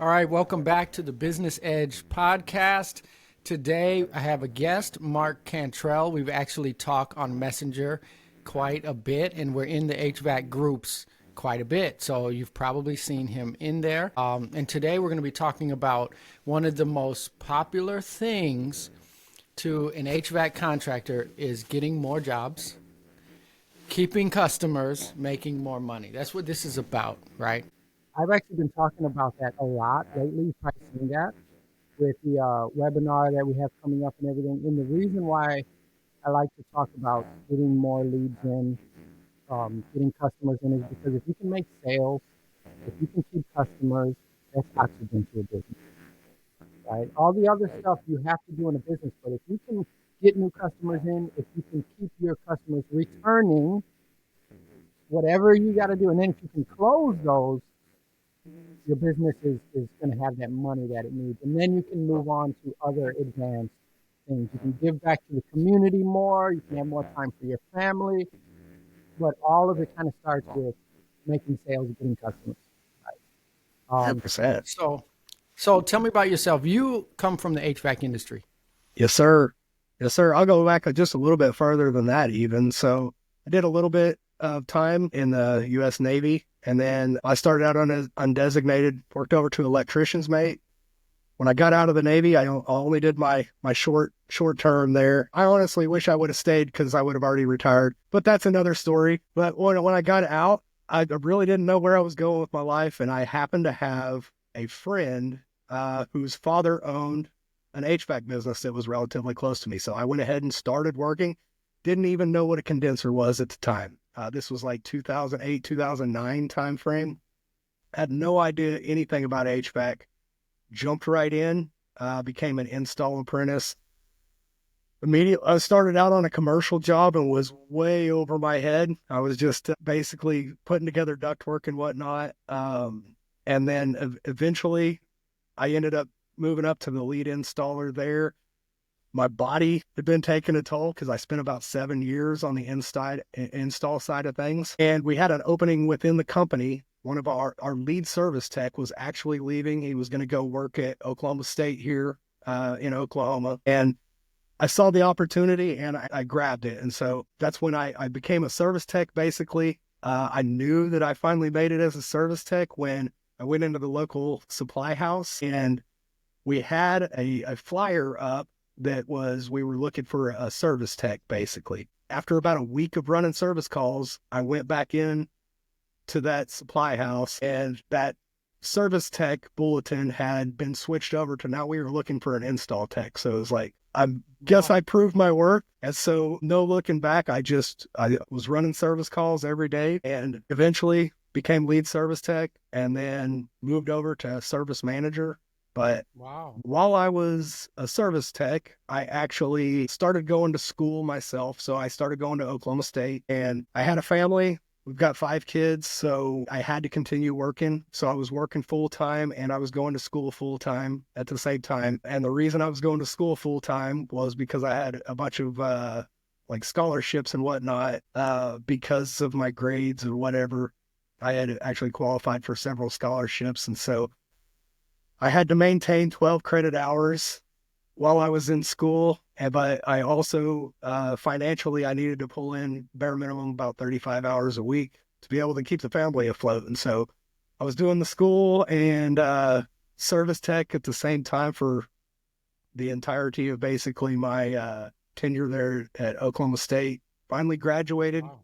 All right, welcome back to the Business Edge podcast. Today I have a guest, Mark Cantrell. We've actually talked on Messenger quite a bit, and we're in the HVAC groups quite a bit. So you've probably seen him in there. And today we're going to be talking about one of the most popular things to an HVAC contractor is getting more jobs, keeping customers, making more money. That's what this is about, right? I've actually been talking about that a lot lately. You've probably seen that with the webinar that we have coming up and everything. And the reason why I like to talk about getting more leads in, getting customers in, is because if you can make sales, if you can keep customers, that's oxygen to a business, right? All the other stuff you have to do in a business, but if you can get new customers in, if you can keep your customers returning, whatever you got to do, and then if you can close those, your business is going to have that money that it needs. And then you can move on to other advanced things. You can give back to the community more. You can have more time for your family. But all of it kind of starts with making sales and getting customers. Right? 100%. So tell me about yourself. You come from the HVAC industry. Yes, sir. Yes, sir. I'll go back just a little bit further than that even. So I did a little bit of time in the U.S. Navy, and then I started out on as undesignated, worked over to electrician's mate. When I got out of the Navy, I only did my short term there. I honestly wish I would have stayed because I would have already retired, but that's another story. But when I got out, I really didn't know where I was going with my life, and I happened to have a friend whose father owned an HVAC business that was relatively close to me. So I went ahead and started working. Didn't even know what a condenser was at the time. This was like 2008, 2009 timeframe. Had no idea anything about HVAC. Jumped right in, became an install apprentice. Immediately, I started out on a commercial job and was way over my head. I was just basically putting together ductwork and whatnot. And then eventually I ended up moving up to the lead installer there. My body had been taking a toll because I spent about 7 years on the install side of things. And we had an opening within the company. One of our lead service tech was actually leaving. He was going to go work at Oklahoma State here in Oklahoma. And I saw the opportunity and I grabbed it. And so that's when I became a service tech, basically. I knew that I finally made it as a service tech when I went into the local supply house, and we had a flyer up that was, we were looking for a service tech, basically. After about a week of running service calls, I went back in to that supply house, and that service tech bulletin had been switched over to now we were looking for an install tech. So it was like, I guess I proved my worth. And so no looking back, I was running service calls every day and eventually became lead service tech and then moved over to service manager. But Wow. while I was a service tech, I actually started going to school myself. So I started going to Oklahoma State, and I had a family. We've got 5 kids, so I had to continue working. So I was working full time and I was going to school full time at the same time. And the reason I was going to school full time was because I had a bunch of like scholarships and whatnot because of my grades or whatever. I had actually qualified for several scholarships. And so I had to maintain 12 credit hours while I was in school. But I also, financially, I needed to pull in bare minimum about 35 hours a week to be able to keep the family afloat. And so I was doing the school and service tech at the same time for the entirety of basically my tenure there at Oklahoma State. Finally graduated, Wow.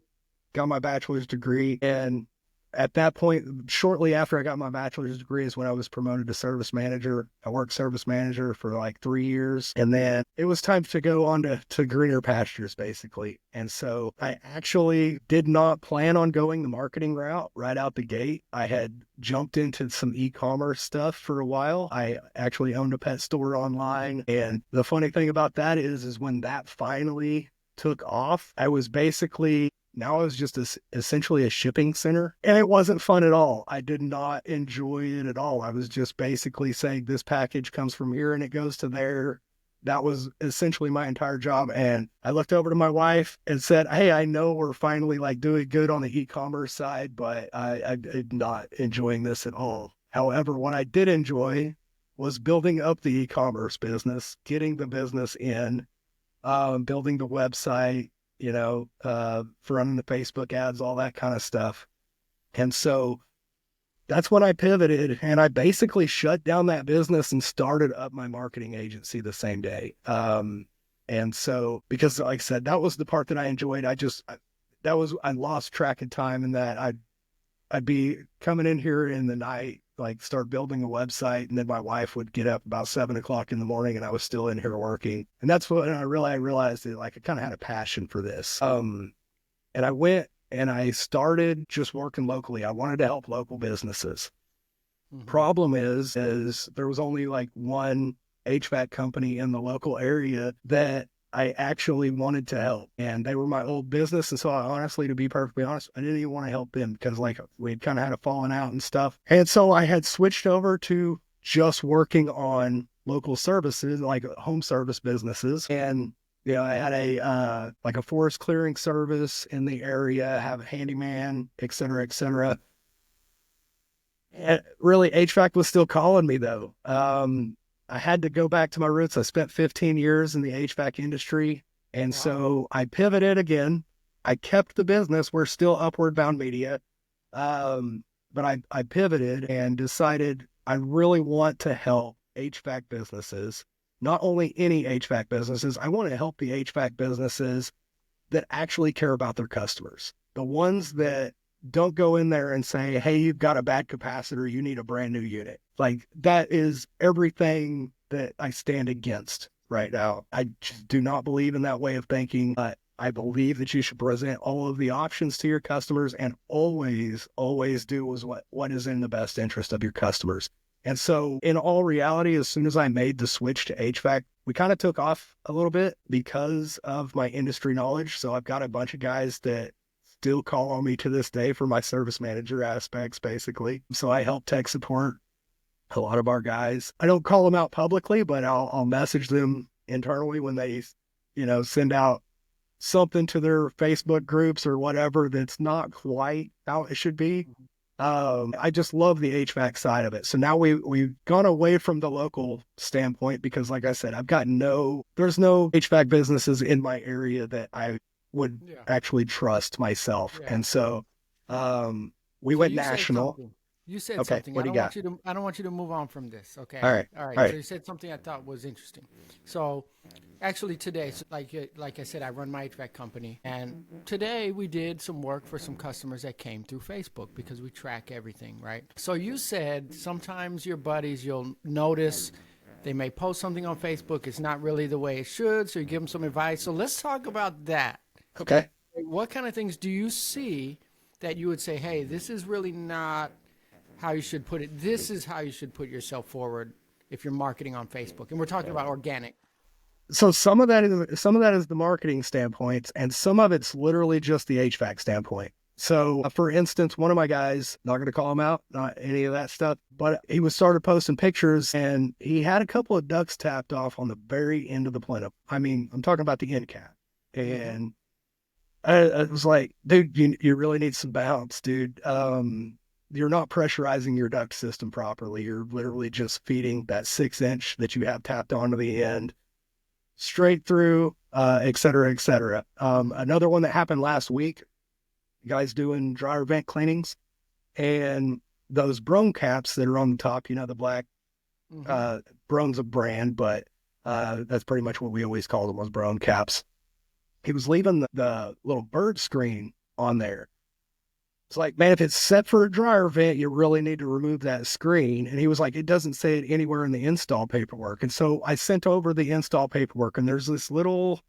got my bachelor's degree, and at that point, shortly after I got my bachelor's degree is when I was promoted to service manager. I worked service manager for like 3 years, and then it was time to go on to greener pastures, basically. And so I actually did not plan on going the marketing route right out the gate. I had jumped into some e-commerce stuff for a while. I actually owned a pet store online. And the funny thing about that is when that finally took off, I was basically now I was just essentially a shipping center, and it wasn't fun at all. I did not enjoy it at all. I was just basically saying this package comes from here and it goes to there. That was essentially my entire job. And I looked over to my wife and said, hey, I know we're finally like doing good on the e-commerce side, but I'm not enjoying this at all. However, what I did enjoy was building up the e-commerce business, getting the business in, building the website, for running the Facebook ads, all that kind of stuff. And so that's when I pivoted, and I basically shut down that business and started up my marketing agency the same day. And so, because like I said, that was the part that I enjoyed. I lost track of time in that I'd be coming in here in the night, like start building a website, and then my wife would get up about 7 o'clock in the morning and I was still in here working. And that's when I realized that like I kind of had a passion for this. And I went and I started just working locally. I wanted to help local businesses. Mm-hmm. Problem is there was only like one HVAC company in the local area that I actually wanted to help, and they were my old business. And so I honestly, to be perfectly honest, I didn't even want to help them because like we had kind of had a falling out and stuff. And so I had switched over to just working on local services, like home service businesses. And I had a forest clearing service in the area, have a handyman, et cetera, et cetera. And really, HVAC was still calling me though. I had to go back to my roots. I spent 15 years in the HVAC industry. And so I pivoted again. I kept the business. We're still Upward Bound Media. But I pivoted and decided I really want to help HVAC businesses. Not only any HVAC businesses, I want to help the HVAC businesses that actually care about their customers. The ones that don't go in there and say, hey, you've got a bad capacitor, you need a brand new unit. Like that is everything that I stand against right now. I just do not believe in that way of thinking. I believe that you should present all of the options to your customers and always do what is in the best interest of your customers. And so in all reality, as soon as I made the switch to HVAC, we kind of took off a little bit because of my industry knowledge. So I've got a bunch of guys that still call on me to this day for my service manager aspects, basically. So I help tech support a lot of our guys. I don't call them out publicly, but I'll message them internally when they, send out something to their Facebook groups or whatever that's not quite how it should be. I just love the HVAC side of it. So now we've gone away from the local standpoint because, like I said, there's no HVAC businesses in my area that I would actually trust myself. Yeah. And so we went national. You said something. What do you got? I don't want you to move on from this. Okay. All right. So you said something I thought was interesting. So actually today, like I said, I run my HVAC company, and today we did some work for some customers that came through Facebook because we track everything, right? So you said sometimes your buddies, you'll notice they may post something on Facebook. It's not really the way it should. So you give them some advice. So let's talk about that. Okay. What kind of things do you see that you would say, hey, this is really not how you should put it. This is how you should put yourself forward if you're marketing on Facebook. And we're talking about organic. So some of that is the marketing standpoint, and some of it's literally just the HVAC standpoint. So for instance, one of my guys, not going to call him out, not any of that stuff, but he started posting pictures and he had a couple of ducts tapped off on the very end of the plenum. I mean, I'm talking about the end cap. And I was like, dude, you really need some bounce, dude. You're not pressurizing your duct system properly. You're literally just feeding that 6-inch that you have tapped onto the end straight through, et cetera, et cetera. Another one that happened last week, guys doing dryer vent cleanings, and those Brome caps that are on the top, the black, Brome's a brand, but that's pretty much what we always call them, was Brome caps. He was leaving the little bird screen on there. It's like, man, if it's set for a dryer vent, you really need to remove that screen. And he was like, it doesn't say it anywhere in the install paperwork. And so I sent over the install paperwork, and there's this little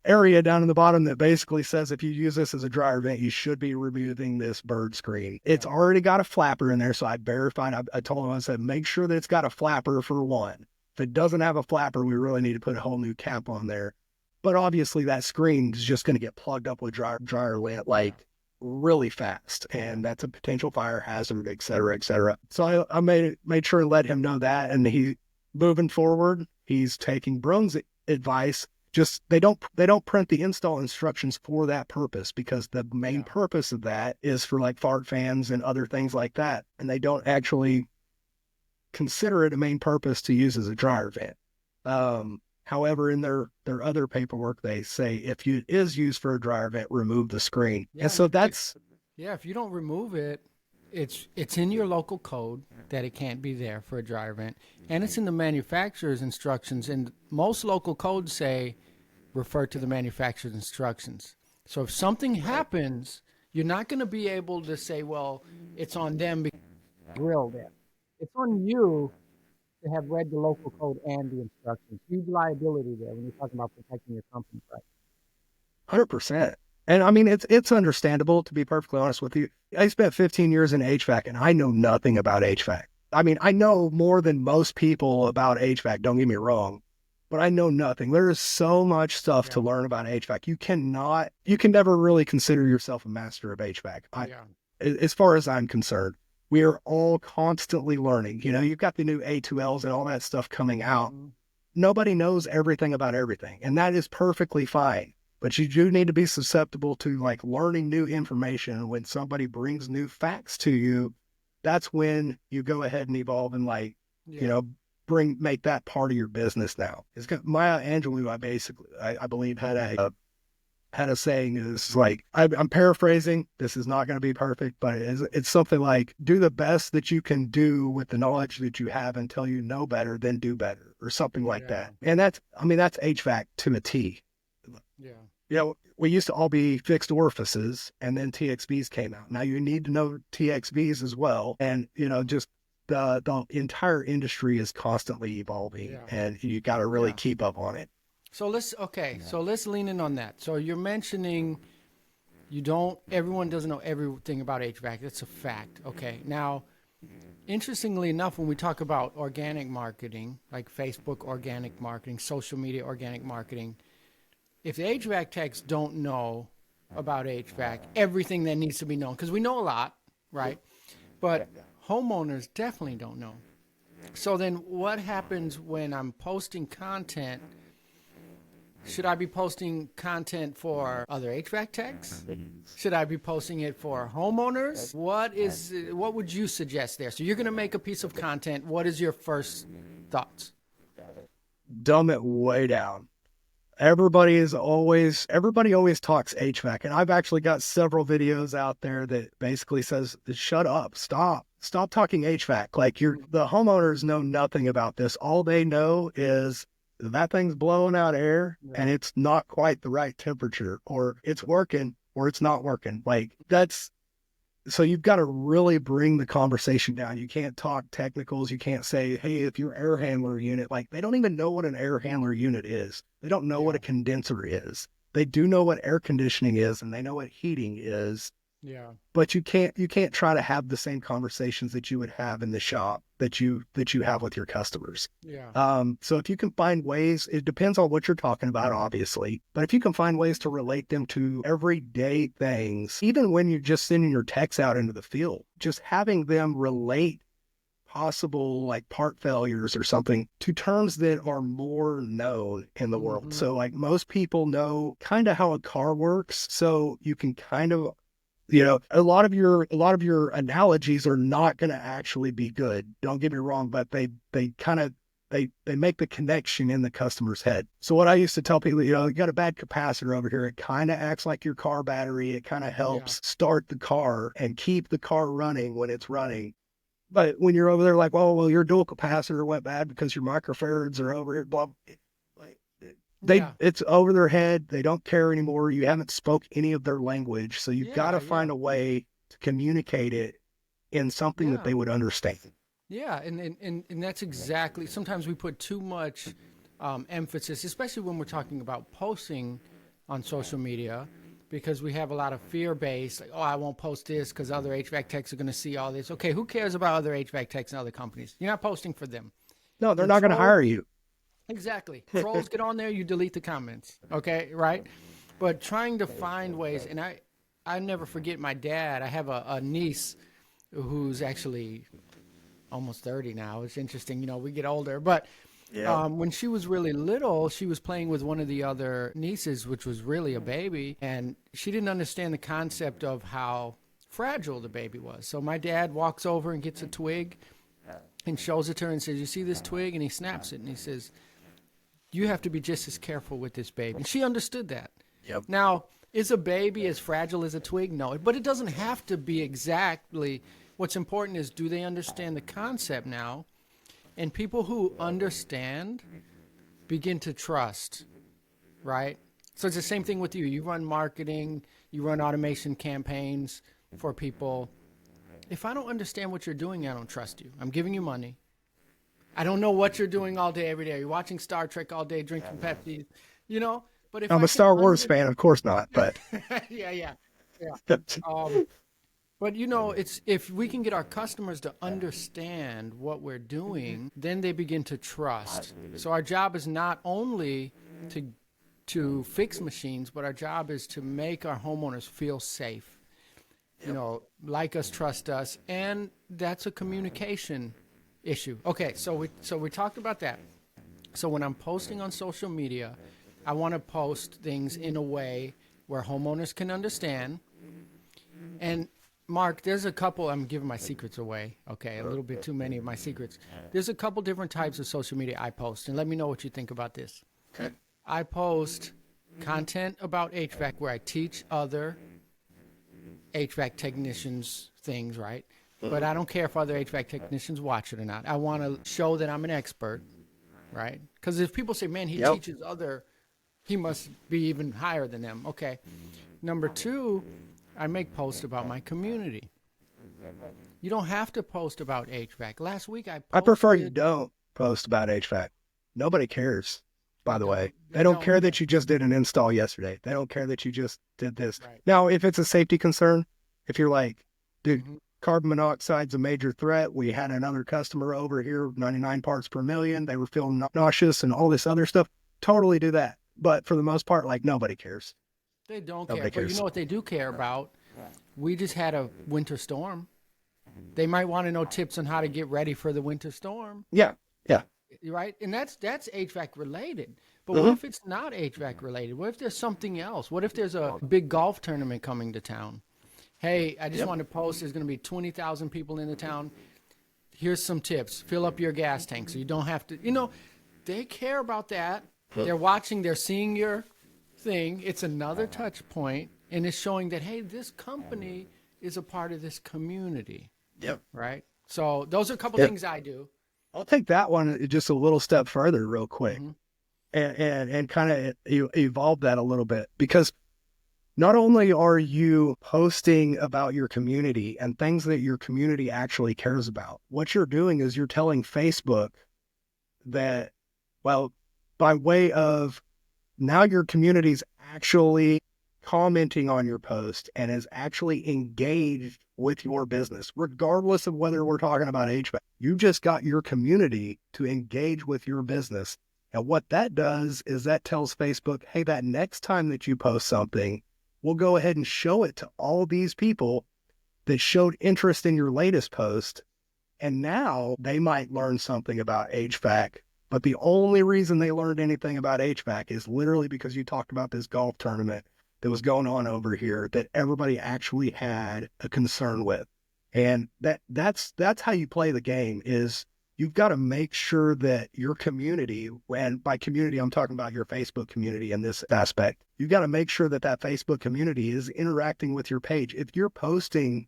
area down in the bottom that basically says if you use this as a dryer vent, you should be removing this bird screen. It's already got a flapper in there. So I verified, I told him, I said, make sure that it's got a flapper for one. If it doesn't have a flapper, we really need to put a whole new cap on there. But obviously that screen is just going to get plugged up with dryer lint like really fast, and that's a potential fire hazard, et cetera, et cetera. So I made sure to let him know that, and he, moving forward, he's taking Brome's advice just they don't print the install instructions for that purpose, because the main purpose of that is for like fart fans and other things like that. And they don't actually consider it a main purpose to use as a dryer vent. However, in their other paperwork, they say if it is used for a dryer vent, remove the screen. Yeah, and so that's if you don't remove it, it's in your local code that it can't be there for a dryer vent, and it's in the manufacturer's instructions. And most local codes say refer to the manufacturer's instructions. So if something happens, you're not going to be able to say, well, it's on them because they drilled it. It's on you to have read the local code and the instructions. Huge liability there when you're talking about protecting your company, right? 100%. And I mean, it's understandable, to be perfectly honest with you. I spent 15 years in HVAC and I know nothing about HVAC. I mean, I know more than most people about HVAC, don't get me wrong, but I know nothing. There is so much stuff to learn about HVAC. You can never really consider yourself a master of HVAC. As far as I'm concerned, we are all constantly learning. You know, you've got the new A2Ls and all that stuff coming out. Nobody knows everything about everything, and that is perfectly fine. But you do need to be susceptible to like learning new information. When somebody brings new facts to you, that's when you go ahead and evolve and make that part of your business now. Maya Angelou, I believe, had a saying, is like, I'm paraphrasing, this is not going to be perfect, but it's something like, do the best that you can do with the knowledge that you have until you know better, then do better, or something like that. And that's HVAC to a T. Yeah. You know, we used to all be fixed orifices, and then TXVs came out. Now you need to know TXVs as well. And, just the entire industry is constantly evolving, and you got to really keep up on it. So let's lean in on that. So you're mentioning everyone doesn't know everything about HVAC. That's a fact. Okay. Now, interestingly enough, when we talk about organic marketing, like Facebook organic marketing, social media organic marketing, if the HVAC techs don't know about HVAC, everything that needs to be known, because we know a lot, right? But homeowners definitely don't know. So then what happens when I'm posting content? Should I be posting content for other HVAC techs? Should I be posting it for homeowners? What would you suggest there? So you're going to make a piece of content. What is your first thoughts? Dumb it way down. Everybody always talks HVAC, and I've actually got several videos out there that basically says, shut up, stop talking HVAC. Like, the homeowners know nothing about this. All they know is that thing's blowing out air and it's not quite the right temperature, or it's working or it's not working. Like, so you've got to really bring the conversation down. You can't talk technicals. You can't say, hey, if your air handler unit, like, they don't even know what an air handler unit is. They don't know what a condenser is. They do know what air conditioning is, and they know what heating is. Yeah. But you can't try to have the same conversations that you would have in the shop that you have with your customers. Yeah. So if you can find ways, it depends on what you're talking about, obviously, but if you can find ways to relate them to everyday things, even when you're just sending your techs out into the field, just having them relate possible like part failures or something to terms that are more known in the world. So like, most people know kind of how a car works. So you can kind of, a lot of your analogies are not going to actually be good. Don't get me wrong, but they make the connection in the customer's head. So what I used to tell people, you got a bad capacitor over here. It kind of acts like your car battery. It kind of helps start the car and keep the car running when it's running. But when you're over there like, well, your dual capacitor went bad because your microfarads are over here, blah, it's over their head. They don't care anymore. You haven't spoke any of their language. So you've got to find a way to communicate it in something that they would understand. Yeah. And that's exactly, sometimes we put too much emphasis, especially when we're talking about posting on social media, because we have a lot of fear-based, like, I won't post this because other HVAC techs are going to see all this. Okay, who cares about other HVAC techs and other companies? You're not posting for them. No, they're not going to hire you. Exactly. Trolls get on there, you delete the comments. Okay, right? But trying to find ways, and I never forget my dad. I have a niece who's actually almost 30 now. It's interesting, we get older. But Yeah. When she was really little, she was playing with one of the other nieces, which was really a baby, and she didn't understand the concept of how fragile the baby was. So my dad walks over and gets a twig and shows it to her and says, "You see this twig?" And he snaps it and he says, "You have to be just as careful with this baby." And she understood that. Yep. Now, is a baby as fragile as a twig? No, but it doesn't have to be exactly. What's important is, do they understand the concept now? And people who understand begin to trust, right? So it's the same thing with you. You run marketing, you run automation campaigns for people. If I don't understand what you're doing, I don't trust you. I'm giving you money. I don't know what you're doing all day, every day. You're watching Star Trek all day, drinking Pepsi, you know? But if I'm I a Star Wars fan, of course not, but yeah. But it's if we can get our customers to understand what we're doing, then they begin to trust. So our job is not only to fix machines, but our job is to make our homeowners feel safe. Like us, trust us, and that's a communication issue. Okay, so we talked about that. So when I'm posting on social media, I want to post things in a way where homeowners can understand. And Mark, there's a couple, I'm giving my secrets away. Okay, a little bit too many of my secrets. There's a couple different types of social media I post, and let me know what you think about this. Okay. I post content about HVAC where I teach other HVAC technicians things, right? But I don't care if other HVAC technicians watch it or not. I want to show that I'm an expert, right? Because if people say, man, he teaches other, he must be even higher than them. Okay. Number two, I make posts about my community. You don't have to post about HVAC. Last week I prefer you don't post about HVAC. Nobody cares, by the way. They don't care that you just did an install yesterday. They don't care that you just did this. Right. Now, if it's a safety concern, if you're like, dude, carbon monoxide's a major threat. We had another customer over here, 99 parts per million. They were feeling nauseous and all this other stuff. Totally do that. But for the most part, like, nobody cares. They don't Nobody care. But cares. you know what they do care about? We just had a winter storm. They might want to know tips on how to get ready for the winter storm. Yeah. Right? And that's HVAC related. But what if it's not HVAC related? What if there's something else? What if there's a big golf tournament coming to town? Hey, I just want to post, there's going to be 20,000 people in the town. Here's some tips. Fill up your gas tank so you don't have to, they care about that. They're watching, they're seeing your thing. It's another touch point, and it's showing that, hey, this company is a part of this community. Yep. Right? So those are a couple things I do. I'll take that one just a little step further real quick and kind of evolve that a little bit, because not only are you posting about your community and things that your community actually cares about, what you're doing is you're telling Facebook that, well, by way of now your community's actually commenting on your post and is actually engaged with your business, regardless of whether we're talking about HVAC. You just got your community to engage with your business. And what that does is that tells Facebook, hey, that next time that you post something, we'll go ahead and show it to all these people that showed interest in your latest post. And now they might learn something about HVAC. But the only reason they learned anything about HVAC is literally because you talked about this golf tournament that was going on over here that everybody actually had a concern with. And that's how you play the game. Is you've got to make sure that your community, and by community, I'm talking about your Facebook community in this aspect, you've got to make sure that that Facebook community is interacting with your page. If you're posting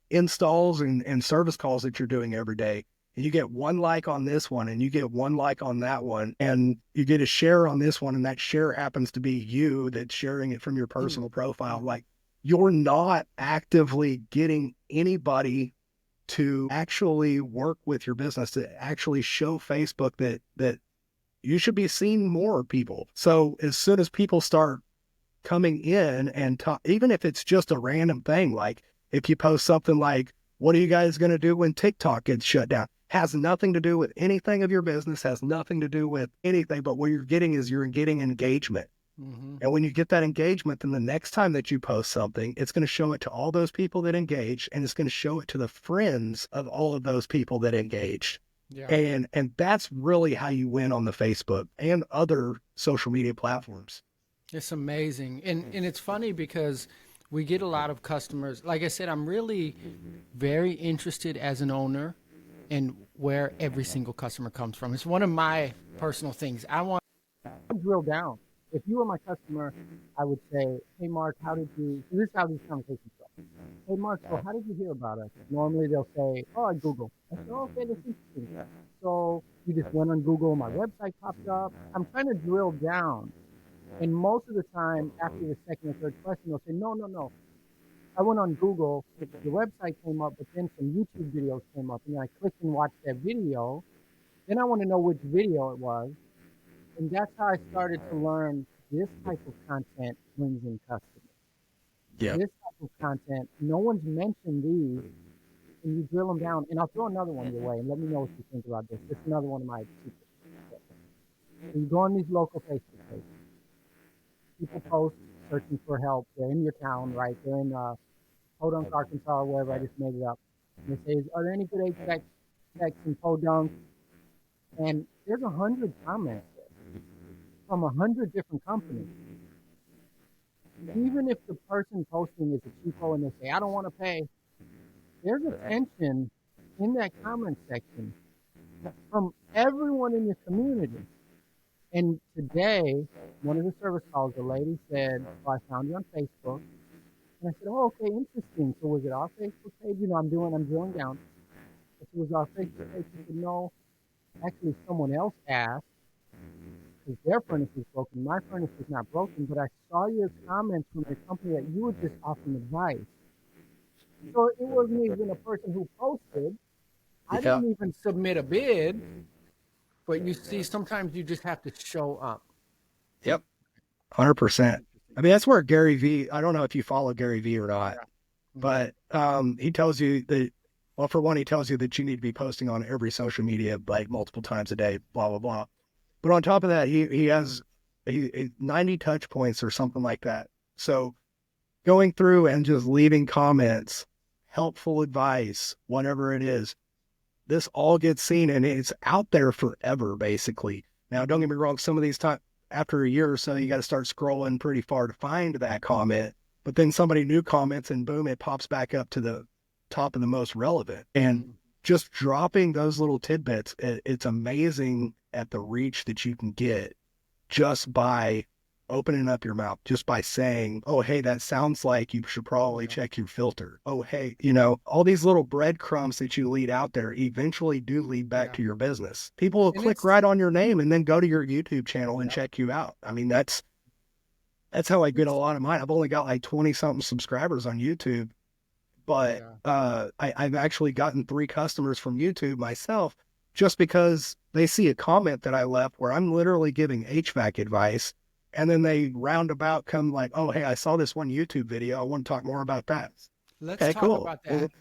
installs and service calls that you're doing every day, and you get one like on this one, and you get one like on that one, and you get a share on this one, and that share happens to be you that's sharing it from your personal profile, like, you're not actively getting anybody to actually work with your business, to actually show Facebook that you should be seeing more people. So as soon as people start coming in and talk, even if it's just a random thing, like if you post something like, what are you guys going to do when TikTok gets shut down? Has nothing to do with anything of your business, has nothing to do with anything, but what you're getting is you're getting engagement. And when you get that engagement, then the next time that you post something, it's going to show it to all those people that engage, and it's going to show it to the friends of all of those people that engaged. Yeah. And that's really how you win on the Facebook and other social media platforms. It's amazing. And it's funny because we get a lot of customers. Like I said, I'm really very interested as an owner in where every single customer comes from. It's one of my personal things. I want to drill down. If you were my customer, I would say, "Hey, Mark, how did you?" So this is how these conversations go. "Hey, Mark, so how did you hear about us?" Normally they'll say, "Oh, I Google." I say, "Oh, okay, that's interesting. So you just went on Google, my website popped up." I'm trying to drill down. And most of the time, after the second or third question, they'll say, "No, no, no. I went on Google, the website came up, but then some YouTube videos came up, and then I clicked and watched that video. Then I want to know which video it was." And that's how I started to learn this type of content brings in customers. Yeah. This type of content, no one's mentioned these, and you drill them down. And I'll throw another one your way, and let me know what you think about this. This is another one of my secrets. So you go on these local Facebook pages. People post searching for help. They're in your town, right? They're in Podunk, Arkansas, or wherever. I just made it up. And they say, "Are there any good HVAC techs in Podunk?" And there's 100 comments there from 100 different companies. Even if the person posting is a cheapo and they say, "I don't want to pay," there's a tension in that comment section from everyone in your community. And today, one of the service calls, the lady said, "Oh, I found you on Facebook." And I said, "Oh, okay, interesting. So was it our Facebook page?" I'm drilling down. I said, "Was it our Facebook page?" She said, "No, actually someone else asked because their furnace is broken. My furnace is not broken, but I saw your comments from the company that you were just offering advice." So it wasn't even a person who posted. I Yeah. didn't even submit a bid, but you see, sometimes you just have to show up. Yep. 100%. I mean, that's where Gary V, I don't know if you follow Gary V or not, but he tells you that, well, for one, he tells you that you need to be posting on every social media like multiple times a day, blah, blah, blah. But on top of that, he has 90 touch points or something like that. So going through and just leaving comments, helpful advice, whatever it is, this all gets seen and it's out there forever, basically. Now, don't get me wrong, some of these times, after a year or so, you got to start scrolling pretty far to find that comment. But then somebody new comments and boom, it pops back up to the top of the most relevant. And just dropping those little tidbits, it's amazing at the reach that you can get just by opening up your mouth, just by saying, "Oh, hey, that sounds like you should probably check your filter. Oh, hey," all these little breadcrumbs that you lead out there eventually do lead back to your business. People will click right on your name and then go to your YouTube channel and check you out. I mean, that's how I get a lot of mine. I've only got like 20 something subscribers on YouTube, but I've actually gotten 3 customers from YouTube myself just because they see a comment that I left where I'm literally giving HVAC advice. And then they roundabout come like, "Oh, hey, I saw this one YouTube video. I want to talk more about that." Let's talk about that.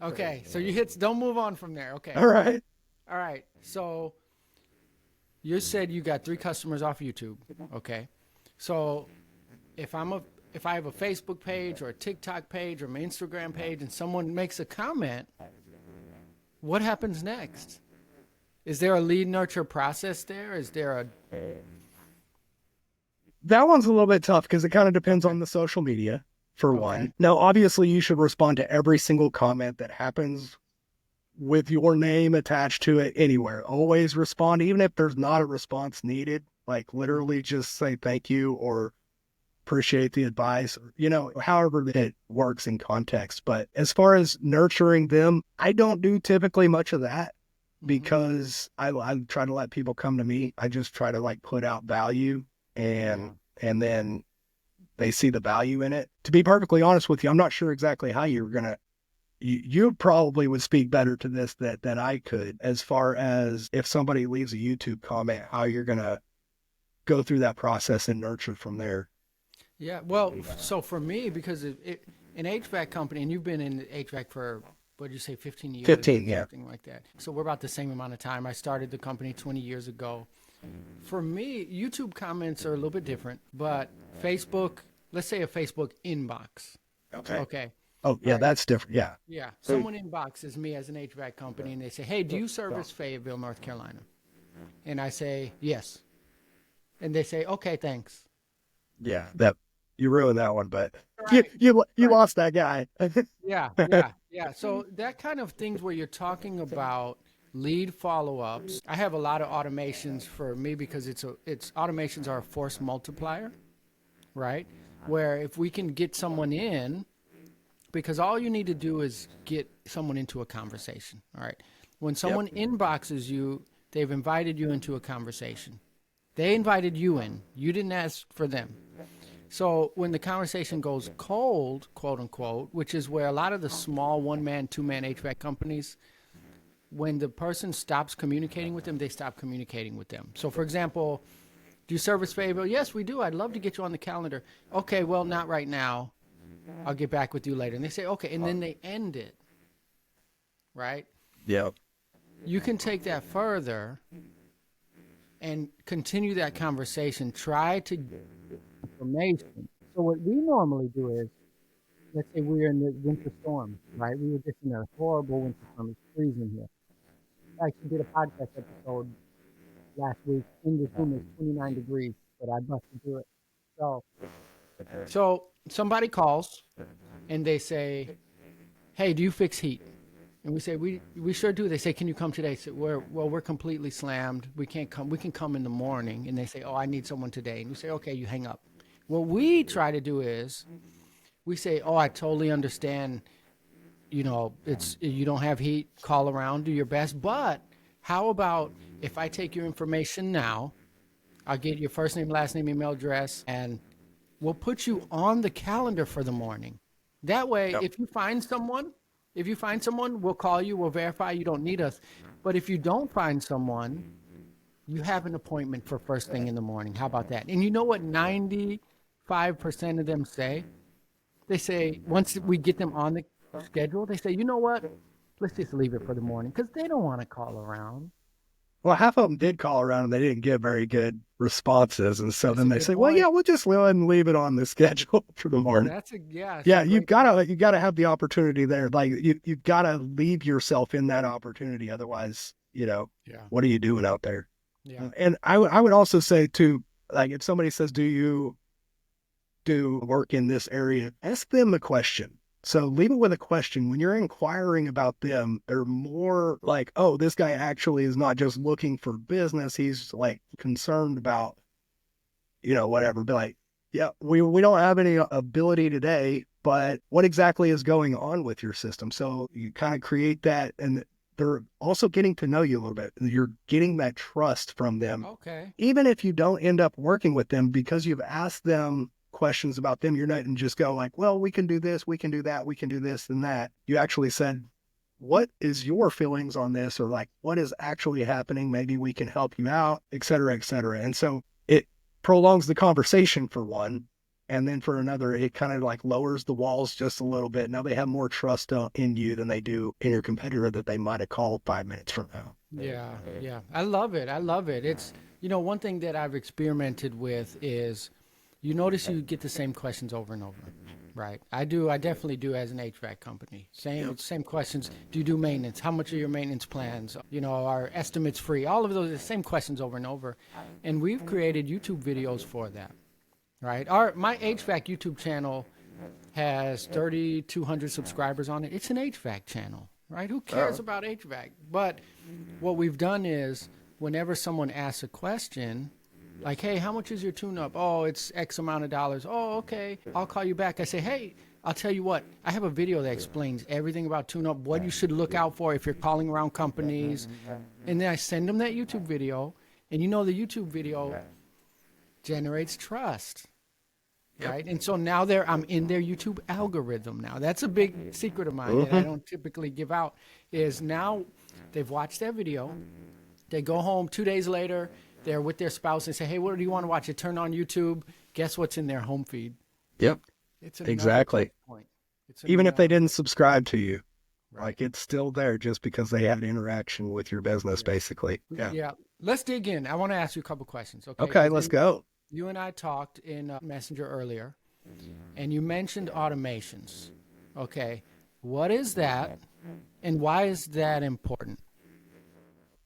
Okay, so don't move on from there. Okay. All right. All right. So you said you got 3 customers off YouTube. Okay. So if I have a Facebook page or a TikTok page or my Instagram page and someone makes a comment, what happens next? Is there a lead nurture process there? Is there a... That one's a little bit tough because it kind of depends on the social media, for one. Now, obviously, you should respond to every single comment that happens with your name attached to it anywhere. Always respond, even if there's not a response needed. Like literally just say thank you or appreciate the advice, or, however it works in context. But as far as nurturing them, I don't do typically much of that because I try to let people come to me. I just try to like put out value and then they see the value in it. To be perfectly honest with you, I'm not sure exactly how you're going to, you probably would speak better to this than I could, as far as if somebody leaves a YouTube comment, how you're going to go through that process and nurture from there. Yeah, well, so for me, because an HVAC company, and you've been in HVAC for, what did you say, 15 years? 15, yeah. Something like that. So we're about the same amount of time. I started the company 20 years ago. For me, YouTube comments are a little bit different, but Facebook, let's say a Facebook inbox. Okay. Okay. Oh, yeah, Right. that's different. Yeah. Yeah. Someone inboxes me as an HVAC company and they say, hey, do you service Fayetteville, North Carolina? And I say, yes. And they say, okay, thanks. Yeah. That you ruined that one, but Right. you Right. lost that guy. Yeah. Yeah. Yeah. So that kind of things where you're talking about lead follow-ups. I have a lot of automations for me because it's automations are a force multiplier, right? Where if we can get someone in, because all you need to do is get someone into a conversation. All right. When someone inboxes you, they've invited you into a conversation. They invited you in. You didn't ask for them. So when the conversation goes cold, quote unquote, which is where a lot of the small one-man, two-man HVAC companies, when the person stops communicating with them, they stop communicating with them. So for example, do you service Fayetteville? Yes, we do. I'd love to get you on the calendar. Okay, well, not right now. I'll get back with you later. And they say, okay, and then they end it, right? Yeah. You can take that further and continue that conversation. Try to get information. So what we normally do is, let's say we're in the winter storm, right? We were just in a horrible winter storm. It's freezing here. I actually did a podcast episode last week. In this room, it's 29 degrees, but I busted through it. So somebody calls and they say, hey, do you fix heat? And we say, we sure do. They say, can you come today? So we're completely slammed. We can't come. We can come in the morning. And they say, oh, I need someone today. And we say, okay, you hang up. What we try to do is we say, oh, I totally understand. You know, you don't have heat, call around, do your best. But how about if I take your information now, I'll get your first name, last name, email address, and we'll put you on the calendar for the morning. That way, if you find someone, we'll call you, we'll verify you don't need us. But if you don't find someone, you have an appointment for first thing in the morning. How about that? And you know what 95% of them say? They say, once we get them on the schedule, they say, you know what? Let's just leave it for the morning because they don't want to call around. Well, half of them did call around and they didn't get very good responses. And so That's then a they good say, well, point. yeah, we'll just go ahead and leave it on the schedule for the morning. That's a Yeah, you gotta have the opportunity there. Like you gotta leave yourself in that opportunity. Otherwise, Yeah. what are you doing out there? Yeah. And I would also say too, like if somebody says, do you do work in this area? Ask them a question. So leave it with a question. When you're inquiring about them, they're more like, oh, this guy actually is not just looking for business. He's like concerned about, whatever. Be like, yeah, we don't have any ability today, but what exactly is going on with your system? So you kind of create that, and they're also getting to know you a little bit. You're getting that trust from them. Okay. Even if you don't end up working with them because you've asked them questions about them, you're not and just go like, well, we can do this, we can do that, we can do this and that. You actually said, what is your feelings on this? Or like, what is actually happening? Maybe we can help you out, et cetera, et cetera. And so it prolongs the conversation for one. And then for another, it kind of like lowers the walls just a little bit. Now they have more trust in you than they do in your competitor that they might have called 5 minutes from now. Yeah. Yeah. I love it. I love it. It's, one thing that I've experimented with is you notice you get the same questions over and over, right? I definitely do as an HVAC company. Same questions. Do you do maintenance? How much are your maintenance plans? Are estimates free? All of those, the same questions over and over. And we've created YouTube videos for that, right? My HVAC YouTube channel has 3,200 subscribers on it. It's an HVAC channel, right? Who cares about HVAC? But what we've done is whenever someone asks a question, like, hey, how much is your tune-up? Oh, it's X amount of dollars. Oh, okay. I'll call you back. I say, hey, I'll tell you what. I have a video that explains everything about tune-up, what you should look out for if you're calling around companies. And then I send them that YouTube video. And the YouTube video generates trust, right? And so now I'm in their YouTube algorithm now. That's a big secret of mine that I don't typically give out is now they've watched that video. They go home 2 days later. They're with their spouse and say, hey, what do you want to watch? You turn on YouTube. Guess what's in their home feed? Yep. It's exactly. Point. Even if they didn't subscribe to you, like it's still there just because they had interaction with your business, basically. Yeah. Let's dig in. I want to ask you a couple questions. Okay, let's go. You and I talked in Messenger earlier, and you mentioned automations. Okay. What is that? And why is that important?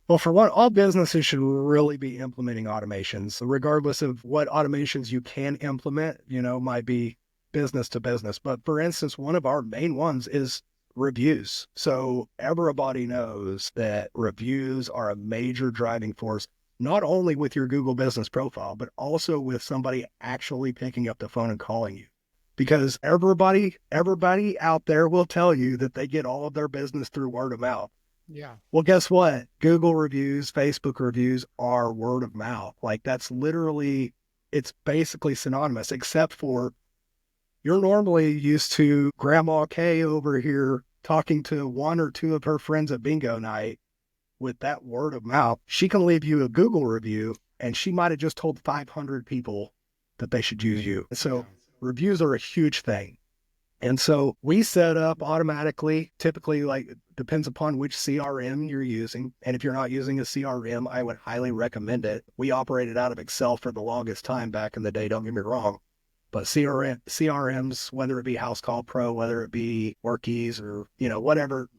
Well, for one, all businesses should really be implementing automations, regardless of what automations you can implement, might be business to business. But for instance, one of our main ones is reviews. So everybody knows that reviews are a major driving force, not only with your Google business profile, but also with somebody actually picking up the phone and calling you. Because everybody out there will tell you that they get all of their business through word of mouth. Yeah. Well, guess what? Google reviews, Facebook reviews are word of mouth. Like that's literally, it's basically synonymous, except for you're normally used to Grandma Kay over here talking to one or two of her friends at bingo night. With that word of mouth, she can leave you a Google review and she might have just told 500 people that they should use you. So reviews are a huge thing. And so we set up automatically, typically like depends upon which CRM you're using. And if you're not using a CRM, I would highly recommend it. We operated out of Excel for the longest time back in the day, don't get me wrong. But CRMs, whether it be House Call Pro, whether it be Workies or,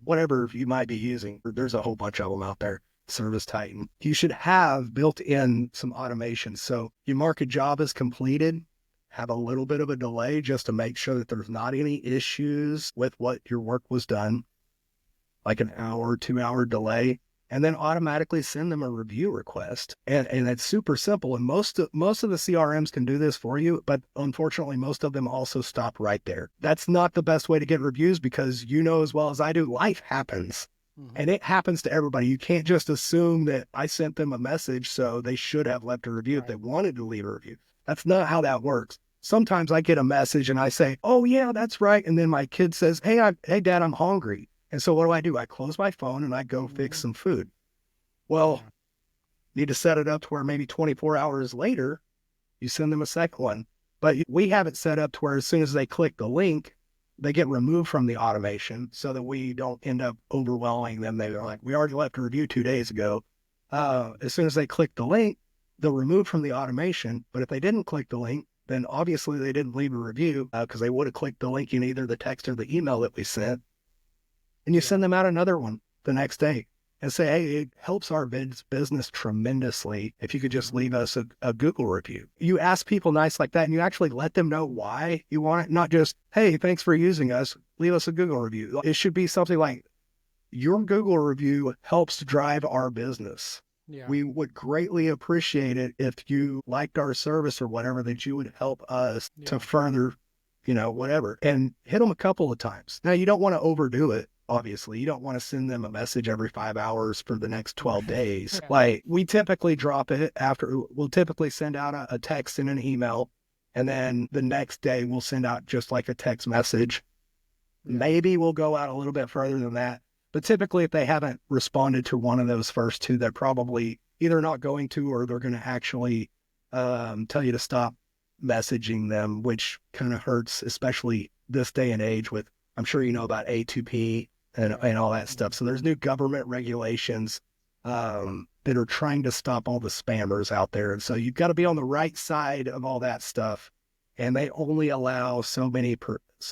whatever you might be using, there's a whole bunch of them out there. Service Titan. You should have built in some automation. So you mark a job as completed, have a little bit of a delay just to make sure that there's not any issues with what your work was done, like an hour, 2 hour delay, and then automatically send them a review request. And it's super simple. And most of the CRMs can do this for you, but unfortunately, most of them also stop right there. That's not the best way to get reviews because as well as I do, life happens. And it happens to everybody. You can't just assume that I sent them a message, so they should have left a review if they wanted to leave a review. That's not how that works. Sometimes I get a message and I say, oh yeah, that's right. And then my kid says, hey, Dad, I'm hungry. And so what do? I close my phone and I go fix some food. Well, need to set it up to where maybe 24 hours later, you send them a second one. But we have it set up to where as soon as they click the link, they get removed from the automation so that we don't end up overwhelming them. They're like, we already left a review 2 days ago. As soon as they click the link, they're removed from the automation. But if they didn't click the link, then obviously they didn't leave a review because they would have clicked the link in either the text or the email that we sent. And you send them out another one the next day and say, hey, it helps our business tremendously if you could just leave us a Google review. You ask people nice like that and you actually let them know why you want it, not just, hey, thanks for using us, leave us a Google review. It should be something like, your Google review helps drive our business. Yeah. We would greatly appreciate it if you liked our service or whatever, that you would help us to further, whatever, and hit them a couple of times. Now, you don't want to overdo it. Obviously, you don't want to send them a message every 5 hours for the next 12 days. Like we typically drop it we'll typically send out a text and an email. And then the next day we'll send out just like a text message. Maybe we'll go out a little bit further than that. But typically, if they haven't responded to one of those first two, they're probably either not going to, or they're going to actually tell you to stop messaging them, which kind of hurts, especially this day and age with, I'm sure you know about A2P and all that stuff. So there's new government regulations that are trying to stop all the spammers out there. And so you've got to be on the right side of all that stuff. And they only allow so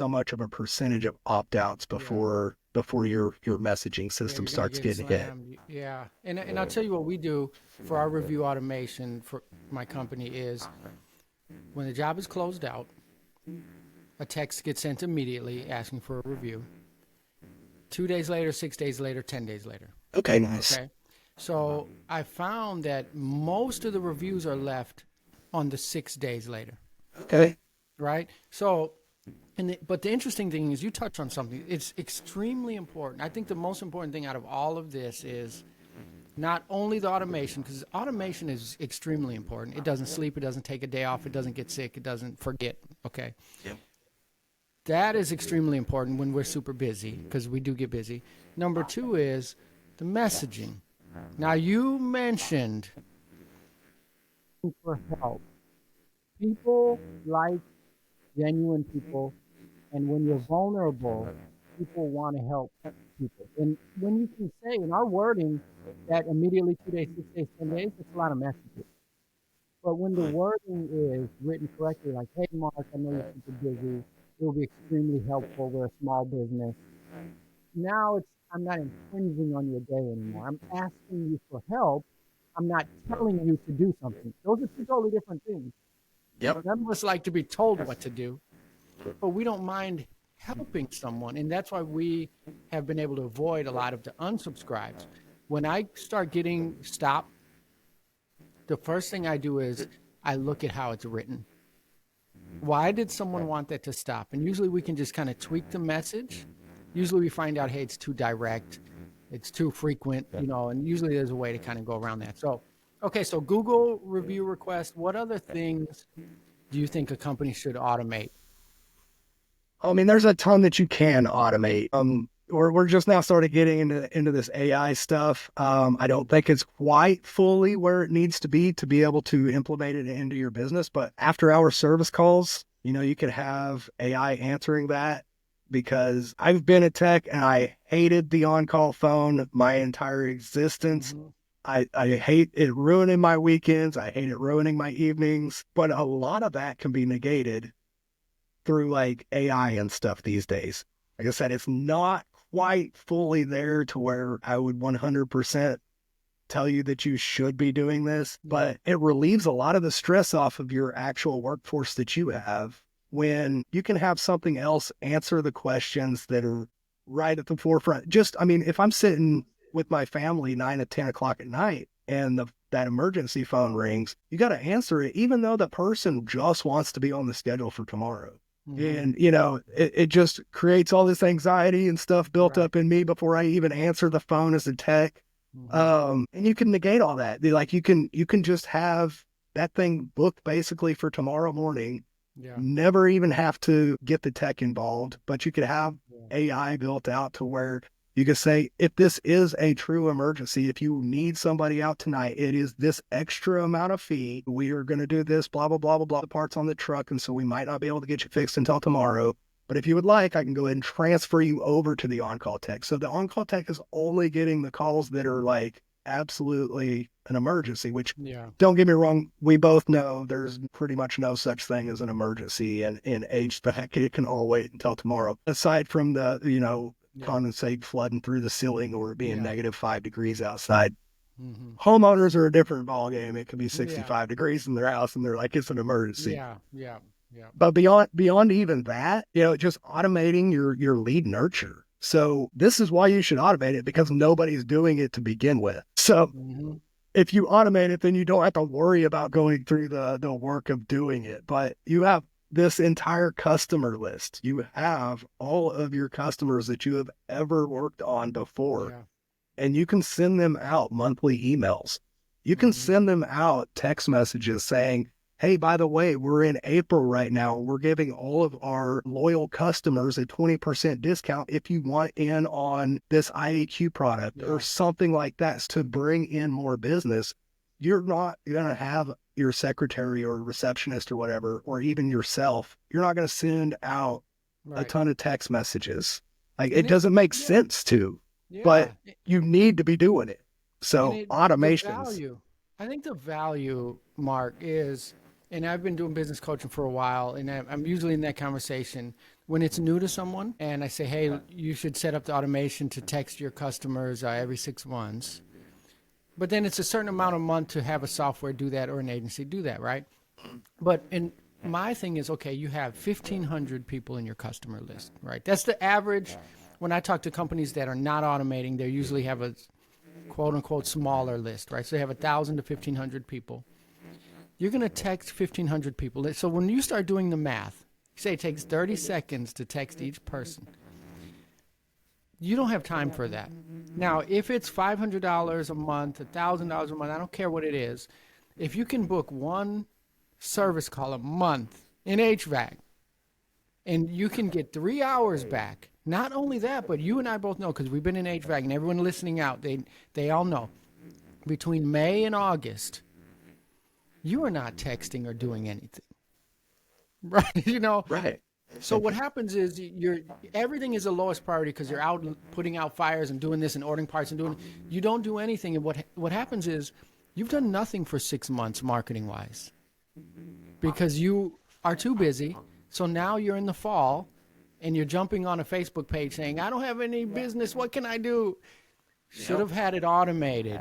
much of a percentage of opt-outs before your messaging system starts getting hit. Yeah. And I'll tell you what we do for our review automation for my company is when the job is closed out, a text gets sent immediately asking for a review. 2 days later, 6 days later, 10 days later. Okay, nice. Okay. So I found that most of the reviews are left on the 6 days later. Okay. Right? So, but the interesting thing is you touch on something. It's extremely important. I think the most important thing out of all of this is not only the automation, because automation is extremely important. It doesn't sleep. It doesn't take a day off. It doesn't get sick. It doesn't forget. Okay. Yep. That is extremely important when we're super busy, because we do get busy. Number two is the messaging. Now, you mentioned for help. People like genuine people, and when you're vulnerable, people want to help people. And when you can say in our wording that immediately 2 days, 6 days, 10 days, it's a lot of messages. But when the wording is written correctly, like, hey, Mark, I know you're super busy. will be extremely helpful. We're a small business. Now I'm not infringing on your day anymore. I'm asking you for help. I'm not telling you to do something. Those are two totally different things. Yep. None of us like to be told what to do, but we don't mind helping someone. And that's why we have been able to avoid a lot of the unsubscribes. When I start getting stopped, the first thing I do is I look at how it's written. Why did someone want that to stop? And usually we can just kind of tweak the message. Usually we find out, hey, it's too direct, it's too frequent, and usually there's a way to kind of go around that. So, okay, so Google review request. What other things do you think a company should automate? I mean, there's a ton that you can automate. We're just now started getting into this AI stuff. I don't think it's quite fully where it needs to be able to implement it into your business. But after hour service calls, you could have AI answering that, because I've been a tech and I hated the on-call phone my entire existence. Mm-hmm. I hate it ruining my weekends. I hate it ruining my evenings. But a lot of that can be negated through like AI and stuff these days. Like I said, it's not quite fully there to where I would 100% tell you that you should be doing this, but it relieves a lot of the stress off of your actual workforce that you have when you can have something else answer the questions that are right at the forefront. If I'm sitting with my family 9 to 10 o'clock at night and that emergency phone rings, you got to answer it, even though the person just wants to be on the schedule for tomorrow. Mm-hmm. And, it just creates all this anxiety and stuff built up in me before I even answer the phone as a tech. Mm-hmm. And you can negate all that. Like you can just have that thing booked basically for tomorrow morning. Yeah. Never even have to get the tech involved, but you could have AI built out to where you could say, if this is a true emergency, if you need somebody out tonight, it is this extra amount of fee. We are going to do this, blah, blah, blah, blah, blah, the parts on the truck. And so we might not be able to get you fixed until tomorrow. But if you would like, I can go ahead and transfer you over to the on-call tech. So the on-call tech is only getting the calls that are like absolutely an emergency, which don't get me wrong. We both know there's pretty much no such thing as an emergency in HVAC. It can all wait until tomorrow. Aside from the, condensate flooding through the ceiling or being negative 5 degrees outside. Mm-hmm. Homeowners are a different ballgame. It can be 65 degrees in their house and they're like, it's an emergency. Yeah. But beyond even that, just automating your lead nurture. So this is why you should automate it, because nobody's doing it to begin with. So if you automate it, then you don't have to worry about going through the work of doing it. But you have this entire customer list. You have all of your customers that you have ever worked on before, and you can send them out monthly emails. You can send them out text messages saying, hey, by the way, we're in April right now. We're giving all of our loyal customers a 20% discount if you want in on this IAQ product or something like that to bring in more business. You're not going to have your secretary or receptionist or whatever, or even yourself. You're not going to send out a ton of text messages. Like it doesn't make sense to, but you need to be doing it. So automations. I think the value, Mark, is, and I've been doing business coaching for a while, and I'm usually in that conversation when it's new to someone, and I say, hey, you should set up the automation to text your customers every 6 months. But then it's a certain amount a month to have a software do that or an agency do that, right? But my thing is, okay, you have 1,500 people in your customer list, right? That's the average. When I talk to companies that are not automating, they usually have a quote-unquote smaller list, right? So they have 1,000 to 1,500 people. You're going to text 1,500 people. So when you start doing the math, say it takes 30 seconds to text each person. You don't have time for that. Now, if it's $500 a month, $1,000 a month, I don't care what it is. If you can book one service call a month in HVAC and you can get 3 hours back, not only that, but you and I both know, because we've been in HVAC and everyone listening out, they all know, between May and August, you are not texting or doing anything. Right? Right. So what happens is everything is the lowest priority because you're out putting out fires and doing this and ordering parts and you don't do anything. And what happens is you've done nothing for 6 months marketing wise because you are too busy So now you're in the fall and you're jumping on a Facebook page saying, I don't have any business. What can I do? Should have had it automated.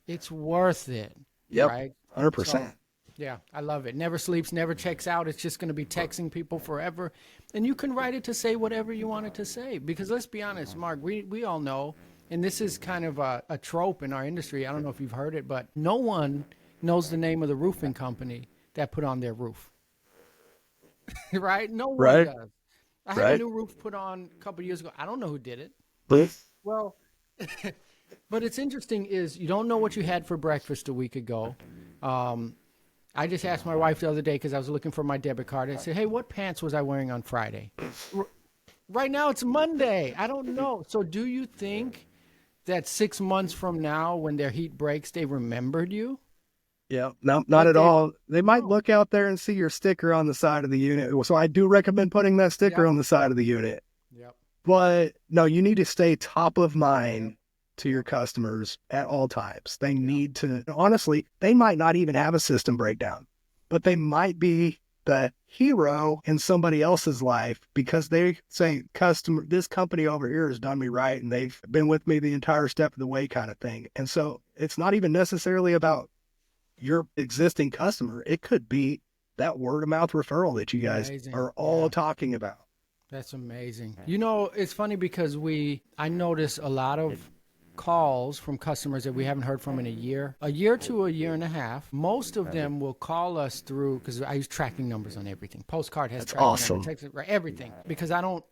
It's worth it. Yep. Right? 100%. So, yeah, I love it. Never sleeps, never checks out. It's just going to be texting people forever. And you can write it to say whatever you want it to say. Because let's be honest, Mark, we all know, and this is kind of a trope in our industry. I don't know if you've heard it, but no one knows the name of the roofing company that put on their roof. Right? No one does. I had a new roof put on a couple of years ago. I don't know who did it. Well, but it's interesting is you don't know what you had for breakfast a week ago. I just asked my wife the other day because I was looking for my debit card. I said, hey, what pants was I wearing on Friday? Right now it's Monday. I don't know. So do you think that 6 months from now when their heat breaks, they remembered you? Yeah, no, not at all. They might look out there and see your sticker on the side of the unit. So I do recommend putting that sticker on the side of the unit. Yep. But no, you need to stay top of mind to your customers at all times. They need to, honestly, they might not even have a system breakdown, but they might be the hero in somebody else's life because they say, customer, this company over here has done me right and they've been with me the entire step of the way kind of thing. And so it's not even necessarily about your existing customer. It could be that word of mouth referral that you guys are all talking about. That's amazing. You know, it's funny because I notice a lot of calls from customers that we haven't heard from in a year to a year and a half. Most of them will call us through, because I use tracking numbers on everything. Postcard has tracking numbers, text, everything. Because I don't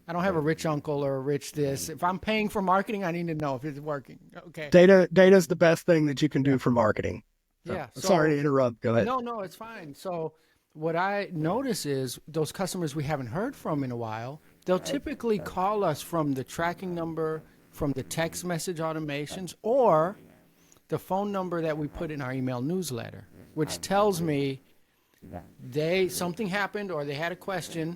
have a rich uncle or a rich this. If I'm paying for marketing, I need to know if it's working. Okay. Data is the best thing that you can do for marketing. So, yeah. So, sorry to interrupt. Go ahead. No, it's fine. So what I notice is those customers we haven't heard from in a while, they'll typically call us from the tracking number, from the text message automations, or the phone number that we put in our email newsletter, which tells me something happened or they had a question.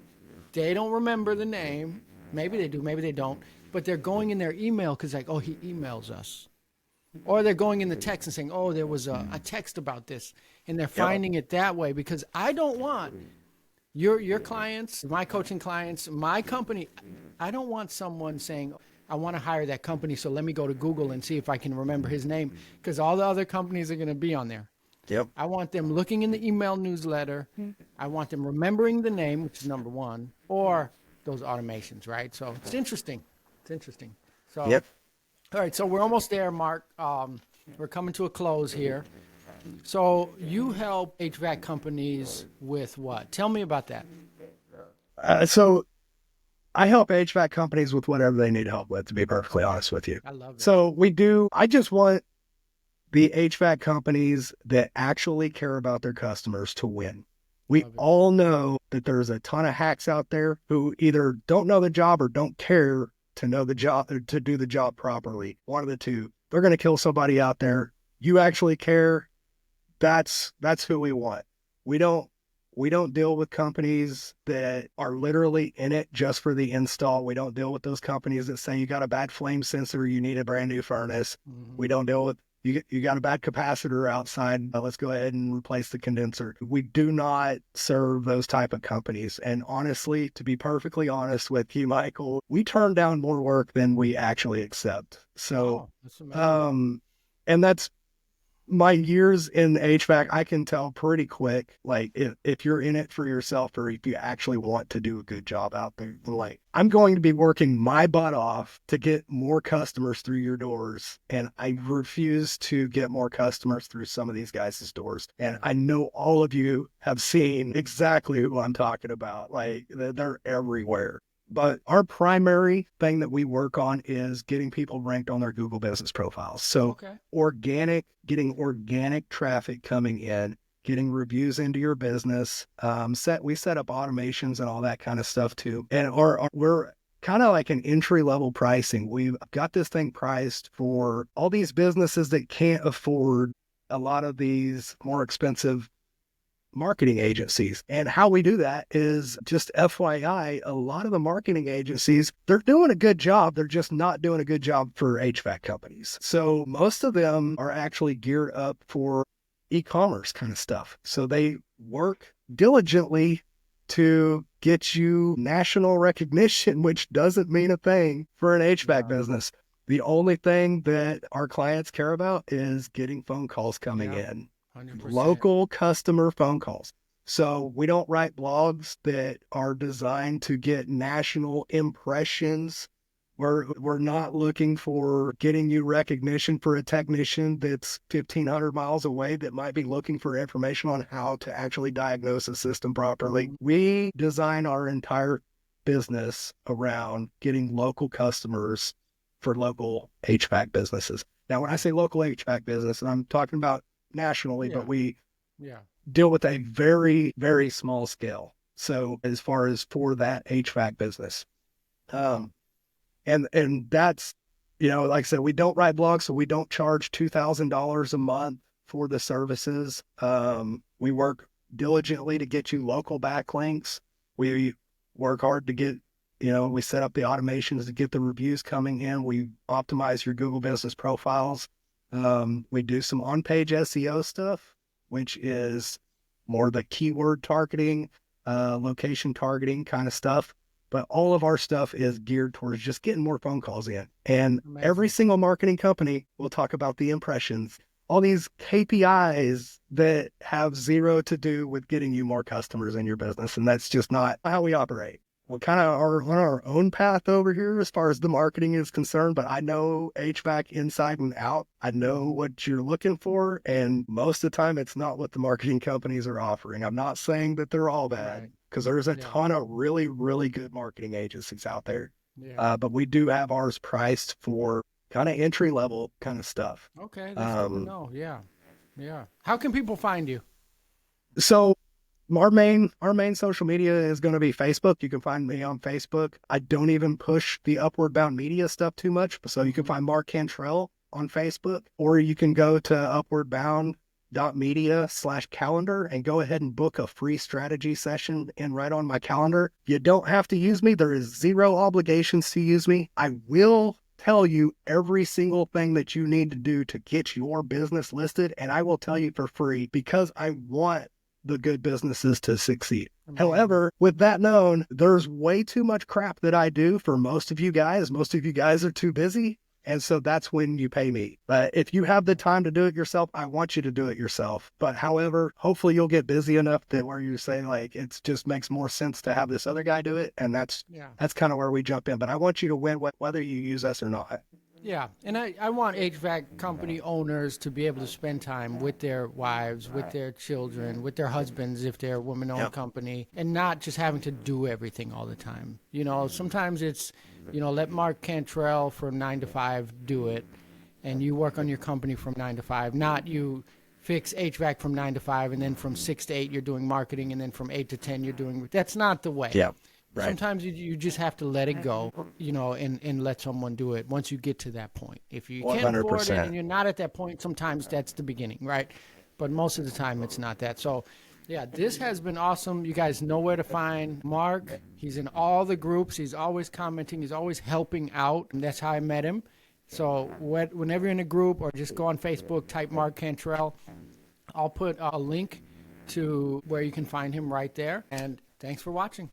They don't remember the name. Maybe they do, maybe they don't. But they're going in their email because like, oh, he emails us. Or they're going in the text and saying, oh, there was a text about this. And they're finding it that way because I don't want your clients, my coaching clients, my company. I don't want someone saying, I want to hire that company, so let me go to Google and see if I can remember his name, because all the other companies are going to be on there. Yep. I want them looking in the email newsletter. I want them remembering the name, which is number one, or those automations, right? So it's interesting. So, yep. All right, so we're almost there, Mark. We're coming to a close here. So you help HVAC companies with what? Tell me about that. So I help HVAC companies with whatever they need help with, to be perfectly honest with you. I love it. So I just want the HVAC companies that actually care about their customers to win. We all know that there's a ton of hacks out there who either don't know the job or don't care to know the job, or to do the job properly. One of the two. They're going to kill somebody out there. You actually care. That's who we want. We don't deal with companies that are literally in it just for the install. We don't deal with those companies that say you got a bad flame sensor, you need a brand new furnace. Mm-hmm. We don't deal with you got a bad capacitor outside. Let's go ahead and replace the condenser. We do not serve those type of companies. And honestly, to be perfectly honest with you, Michael, we turn down more work than we actually accept. So, and that's my years in HVAC. I can tell pretty quick, like if you're in it for yourself or if you actually want to do a good job out there, like I'm going to be working my butt off to get more customers through your doors. And I refuse to get more customers through some of these guys' doors. And I know all of you have seen exactly who I'm talking about. Like they're everywhere. But our primary thing that we work on is getting people ranked on their Google business profiles. So getting organic traffic coming in, getting reviews into your business. We set up automations and all that kind of stuff too. And we're kind of like an entry level pricing. We've got this thing priced for all these businesses that can't afford a lot of these more expensive marketing agencies. And how we do that is just FYI, a lot of the marketing agencies, they're doing a good job. They're just not doing a good job for HVAC companies. So most of them are actually geared up for e-commerce kind of stuff. So they work diligently to get you national recognition, which doesn't mean a thing for an HVAC business. The only thing that our clients care about is getting phone calls coming in, 100%. local customer phone calls. So we don't write blogs that are designed to get national impressions. We're not looking for getting you recognition for a technician that's 1,500 miles away that might be looking for information on how to actually diagnose a system properly. We design our entire business around getting local customers for local HVAC businesses. Now, when I say local HVAC business, and I'm talking about nationally, but we deal with a very, very small scale. So as far as for that HVAC business, and that's, like I said, we don't write blogs, so we don't charge $2,000 a month for the services. We work diligently to get you local backlinks. We work hard to get, we set up the automations to get the reviews coming in. We optimize your Google business profiles. We do some on-page SEO stuff, which is more the keyword targeting, location targeting kind of stuff. But all of our stuff is geared towards just getting more phone calls in. And every single marketing company will talk about the impressions, all these KPIs that have zero to do with getting you more customers in your business. And that's just not how we operate. We kind of are on our own path over here as far as the marketing is concerned, but I know HVAC inside and out. I know what you're looking for. And most of the time, it's not what the marketing companies are offering. I'm not saying that they're all bad, because there's a ton of really, really good marketing agencies out there. But we do have ours priced for kind of entry level kind of stuff. Okay, that's good to know. Yeah. How can people find you? So our main social media is going to be Facebook. You can find me on Facebook. I don't even push the Upward Bound Media stuff too much. So you can find Mark Cantrell on Facebook, or you can go to upwardbound.media/calendar and go ahead and book a free strategy session and right on my calendar. You don't have to use me. There is zero obligations to use me. I will tell you every single thing that you need to do to get your business listed, and I will tell you for free because I want the good businesses to succeed. However, with that known, there's way too much crap that I do for most of you guys. Most of you guys are too busy. And so that's when you pay me. But if you have the time to do it yourself, I want you to do it yourself. But however, hopefully you'll get busy enough that where you say like, it just makes more sense to have this other guy do it. And that's kind of where we jump in. But I want you to win whether you use us or not. Yeah, and I want HVAC company owners to be able to spend time with their wives, with their children, with their husbands if they're a woman-owned company, and not just having to do everything all the time. Sometimes it's, let Mark Cantrell from 9 to 5 do it, and you work on your company from 9 to 5, not you fix HVAC from 9 to 5, and then from 6 to 8 you're doing marketing, and then from 8 to 10 you're doing, that's not the way. Yeah. Right. Sometimes you just have to let it go, and let someone do it once you get to that point. If you can't afford it and you're not at that point, sometimes that's the beginning, right? But most of the time it's not that. So, this has been awesome. You guys know where to find Mark. He's in all the groups. He's always commenting. He's always helping out, and that's how I met him. So whenever you're in a group or just go on Facebook, type Mark Cantrell. I'll put a link to where you can find him right there. And thanks for watching.